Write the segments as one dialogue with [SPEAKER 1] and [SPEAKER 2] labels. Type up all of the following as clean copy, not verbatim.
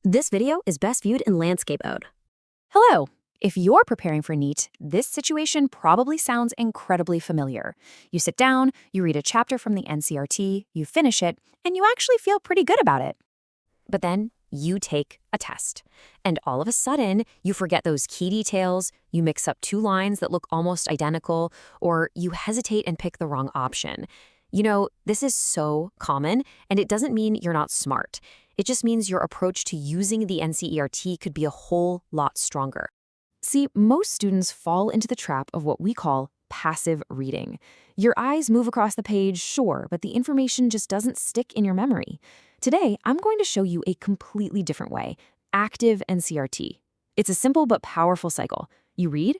[SPEAKER 1] This video is best viewed in landscape mode.
[SPEAKER 2] Hello! If you're preparing for NEET, this situation probably sounds incredibly familiar. You sit down, you read a chapter from the NCERT, you finish it, and you actually feel pretty good about it. But then you take a test. And all of a sudden, you forget those key details, you mix up two lines that look almost identical, or you hesitate and pick the wrong option. You know, this is so common, and it doesn't mean you're not smart. It just means your approach to using the NCERT could be a whole lot stronger. See, most students fall into the trap of what we call passive reading. Your eyes move across the page, sure, but the information just doesn't stick in your memory. Today, I'm going to show you a completely different way, active NCERT. It's a simple but powerful cycle. You read,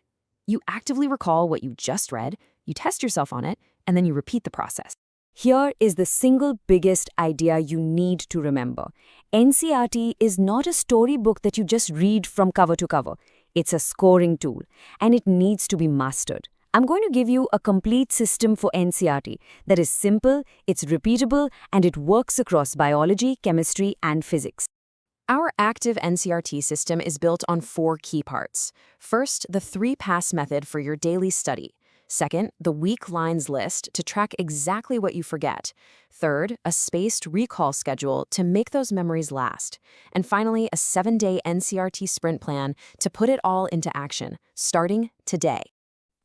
[SPEAKER 2] you actively recall what you just read, you test yourself on it, and then you repeat the process.
[SPEAKER 3] Here is the single biggest idea you need to remember. NCERT is not a storybook that you just read from cover to cover. It's a scoring tool, and it needs to be mastered. I'm going to give you a complete system for NCERT that is simple, it's repeatable, and it works across biology, chemistry, and physics.
[SPEAKER 2] Our active NCERT system is built on 4 key parts. First, the 3-pass method for your daily study. Second, the weak lines list to track exactly what you forget. Third, a spaced recall schedule to make those memories last. And finally, a 7-day NCERT sprint plan to put it all into action, starting today.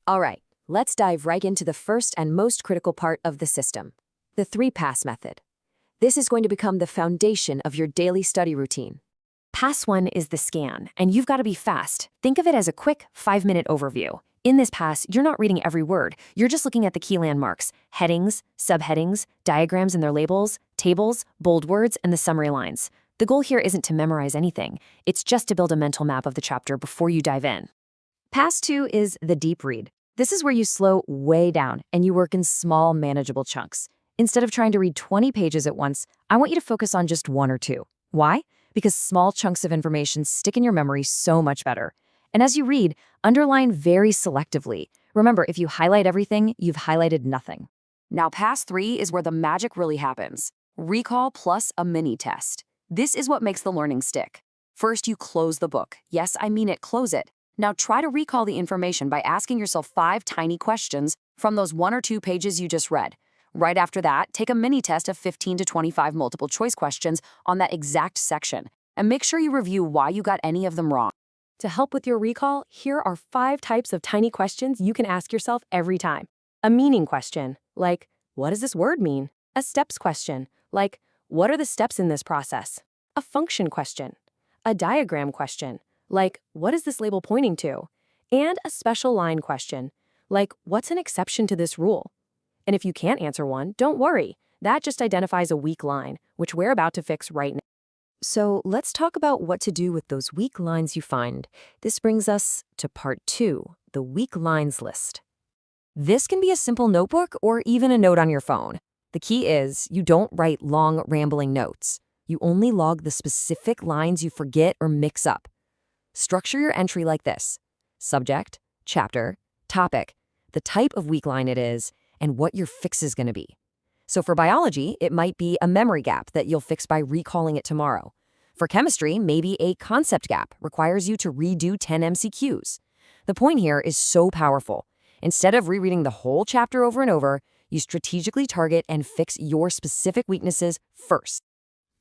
[SPEAKER 2] All right, let's dive right into the first and most critical part of the system, the 3-pass method. This is going to become the foundation of your daily study routine. Pass 1 is the scan, and you've got to be fast. Think of it as a quick 5-minute overview. In this pass, you're not reading every word. You're just looking at the key landmarks, headings, subheadings, diagrams and their labels, tables, bold words, and the summary lines. The goal here isn't to memorize anything. It's just to build a mental map of the chapter before you dive in. Pass 2 is the deep read. This is where you slow way down and you work in small, manageable chunks. Instead of trying to read 20 pages at once, I want you to focus on just 1 or 2. Why? Because small chunks of information stick in your memory so much better. And as you read, underline very selectively. Remember, if you highlight everything, you've highlighted nothing. Now, Pass 3 is where the magic really happens. Recall plus a mini test. This is what makes the learning stick. First, you close the book. Yes, I mean it, close it. Now, try to recall the information by asking yourself 5 tiny questions from those 1 or 2 pages you just read. Right after that, take a mini test of 15 to 25 multiple choice questions on that exact section, and make sure you review why you got any of them wrong. To help with your recall, here are 5 types of tiny questions you can ask yourself every time. A meaning question, like, what does this word mean? A steps question, like, what are the steps in this process? A function question. A diagram question, like, what is this label pointing to? And a special line question, like, what's an exception to this rule? And if you can't answer one, don't worry. That just identifies a weak line, which we're about to fix right now. So let's talk about what to do with those weak lines you find. This brings us to part 2, the weak lines list. This can be a simple notebook or even a note on your phone. The key is you don't write long, rambling notes. You only log the specific lines you forget or mix up. Structure your entry like this: subject, chapter, topic, the type of weak line it is, and what your fix is going to be. So for biology, it might be a memory gap that you'll fix by recalling it tomorrow. For chemistry, maybe a concept gap requires you to redo 10 MCQs. The point here is so powerful. Instead of rereading the whole chapter over and over, you strategically target and fix your specific weaknesses first.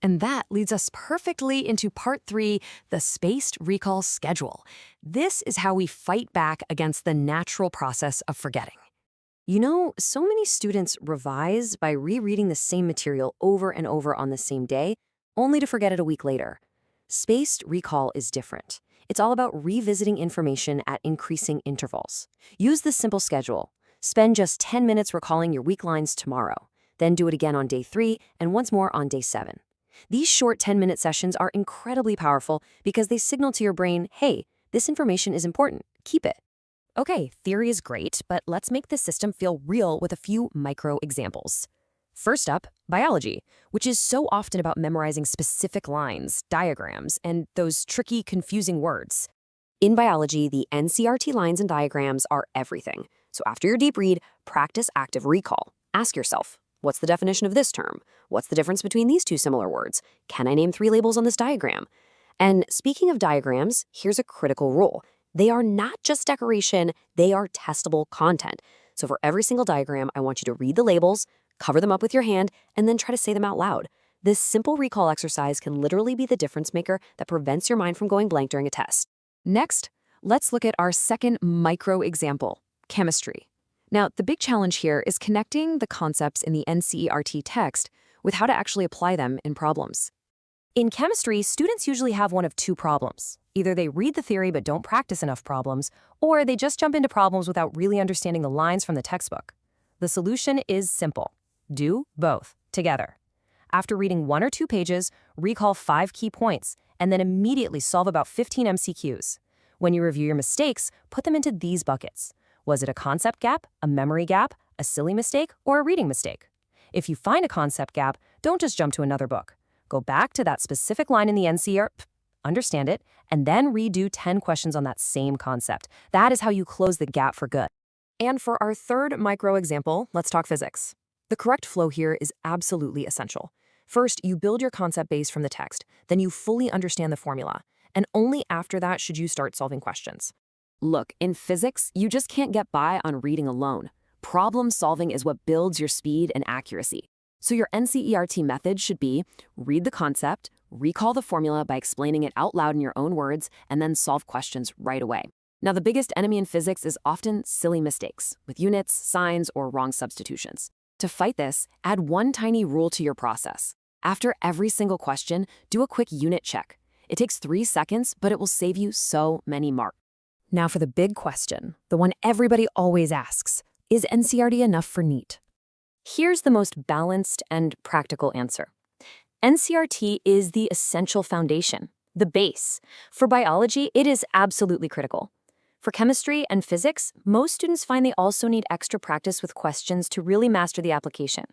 [SPEAKER 2] And that leads us perfectly into part 3, the spaced recall schedule. This is how we fight back against the natural process of forgetting. You know, so many students revise by rereading the same material over and over on the same day, only to forget it a week later. Spaced recall is different. It's all about revisiting information at increasing intervals. Use this simple schedule. Spend just 10 minutes recalling your weak lines tomorrow, then do it again on day 3 and once more on day 7. These short 10-minute sessions are incredibly powerful because they signal to your brain, hey, this information is important, keep it. Okay, theory is great, but let's make this system feel real with a few micro examples. First up, biology, which is so often about memorizing specific lines, diagrams, and those tricky, confusing words. In biology, the NCERT lines and diagrams are everything. So after your deep read, practice active recall. Ask yourself, what's the definition of this term? What's the difference between these 2 similar words? Can I name 3 labels on this diagram?
[SPEAKER 1] And speaking of diagrams, here's a critical rule. They are not just decoration, they are testable content. So for every single diagram, I want you to read the labels, cover them up with your hand, and then try to say them out loud. This simple recall exercise can literally be the difference maker that prevents your mind from going blank during a test.
[SPEAKER 2] Next, let's look at our second micro example, chemistry. Now, the big challenge here is connecting the concepts in the NCERT text with how to actually apply them in problems. In chemistry, students usually have one of two problems. Either they read the theory but don't practice enough problems, or they just jump into problems without really understanding the lines from the textbook. The solution is simple. Do both together. After reading 1 or 2 pages, recall 5 key points, and then immediately solve about 15 MCQs. When you review your mistakes, put them into these buckets. Was it a concept gap, a memory gap, a silly mistake, or a reading mistake? If you find a concept gap, don't just jump to another book. Go back to that specific line in the NCERT, understand it, and then redo 10 questions on that same concept. That is how you close the gap for good. And for our third micro example, let's talk physics. The correct flow here is absolutely essential. First, you build your concept base from the text, then you fully understand the formula, and only after that should you start solving questions. Look, in physics, you just can't get by on reading alone. Problem solving is what builds your speed and accuracy. So your NCERT method should be read the concept, recall the formula by explaining it out loud in your own words, and then solve questions right away. Now, the biggest enemy in physics is often silly mistakes with units, signs, or wrong substitutions. To fight this, add one tiny rule to your process. After every single question, do a quick unit check. It takes 3 seconds, but it will save you so many marks. Now for the big question, the one everybody always asks, is NCERT enough for NEET? Here's the most balanced and practical answer. NCERT is the essential foundation, the base. For biology, it is absolutely critical. For chemistry and physics, most students find they also need extra practice with questions to really master the application.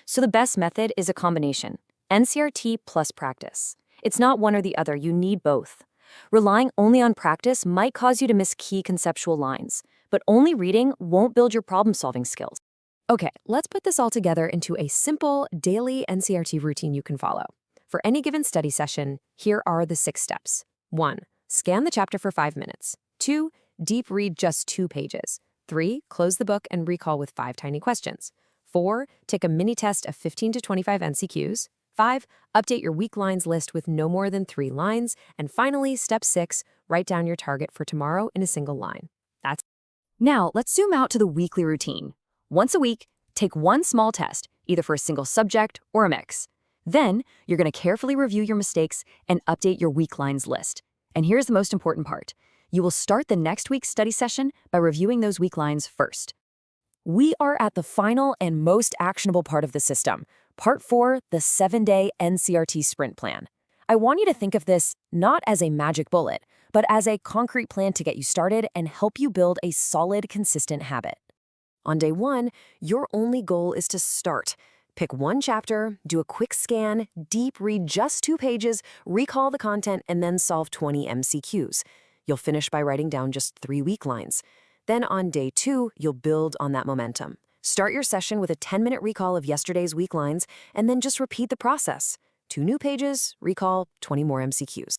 [SPEAKER 2] So the best method is a combination, NCERT plus practice. It's not one or the other, you need both. Relying only on practice might cause you to miss key conceptual lines, but only reading won't build your problem-solving skills. Okay, let's put this all together into a simple daily NCERT routine you can follow. For any given study session, here are the 6 steps. 1. Scan the chapter for 5 minutes. 2. Deep read just 2 pages. 3. Close the book and recall with 5 tiny questions. 4. Take a mini test of 15 to 25 MCQs. 5. Update your weak lines list with no more than 3 lines. And finally, step 6, write down your target for tomorrow in a single line. That's it. Now, let's zoom out to the weekly routine. Once a week, take one small test, either for a single subject or a mix. Then, you're going to carefully review your mistakes and update your weak lines list. And here's the most important part. You will start the next week's study session by reviewing those weak lines first. We are at the final and most actionable part of the system, Part 4, the 7-day NCERT sprint plan. I want you to think of this not as a magic bullet, but as a concrete plan to get you started and help you build a solid, consistent habit. On day 1, your only goal is to start. Pick one chapter, do a quick scan, deep read just 2 pages, recall the content, and then solve 20 MCQs. You'll finish by writing down just 3 weak lines. Then on day 2, you'll build on that momentum. Start your session with a 10-minute recall of yesterday's weak lines, and then just repeat the process. 2 new pages, recall, 20 more MCQs.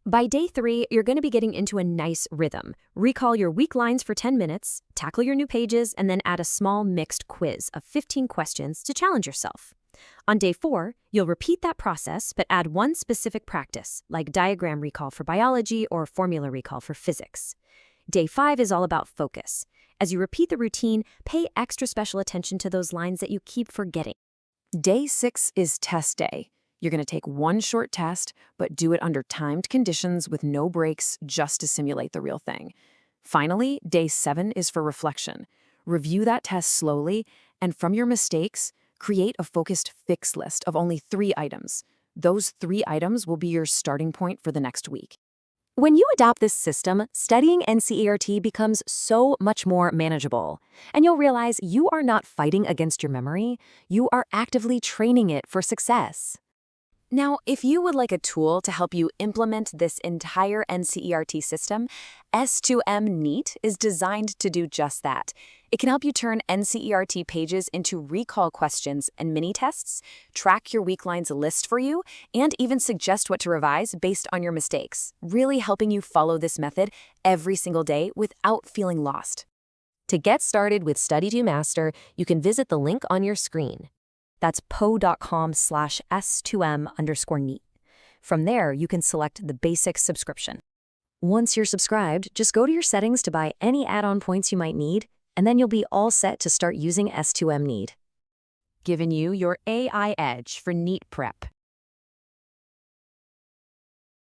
[SPEAKER 2] By day 3, you're going to be getting into a nice rhythm. Recall your weak lines for 10 minutes, tackle your new pages, and then add a small mixed quiz of 15 questions to challenge yourself. On day 4, you'll repeat that process, but add one specific practice, like diagram recall for biology or formula recall for physics. Day 5 is all about focus. As you repeat the routine, pay extra special attention to those lines that you keep forgetting. Day 6 is test day. You're going to take one short test, but do it under timed conditions with no breaks just to simulate the real thing. Finally, day 7 is for reflection. Review that test slowly, and from your mistakes, create a focused fix list of only 3 items. Those 3 items will be your starting point for the next week. When you adopt this system, studying NCERT becomes so much more manageable. And you'll realize you are not fighting against your memory, you are actively training it for success. Now, if you would like a tool to help you implement this entire NCERT system, S2M NEET is designed to do just that. It can help you turn NCERT pages into recall questions and mini-tests, track your weak lines list for you, and even suggest what to revise based on your mistakes, really helping you follow this method every single day without feeling lost.
[SPEAKER 1] To get started with Study to Master, you can visit the link on your screen.
[SPEAKER 3] That's po.com/S2M_NEET. From there, you can select the basic subscription. Once you're subscribed, just go to your settings to buy any add-on points you might need, and then you'll be all set to start using S2M NEET.
[SPEAKER 2] Giving you your AI edge for NEET prep.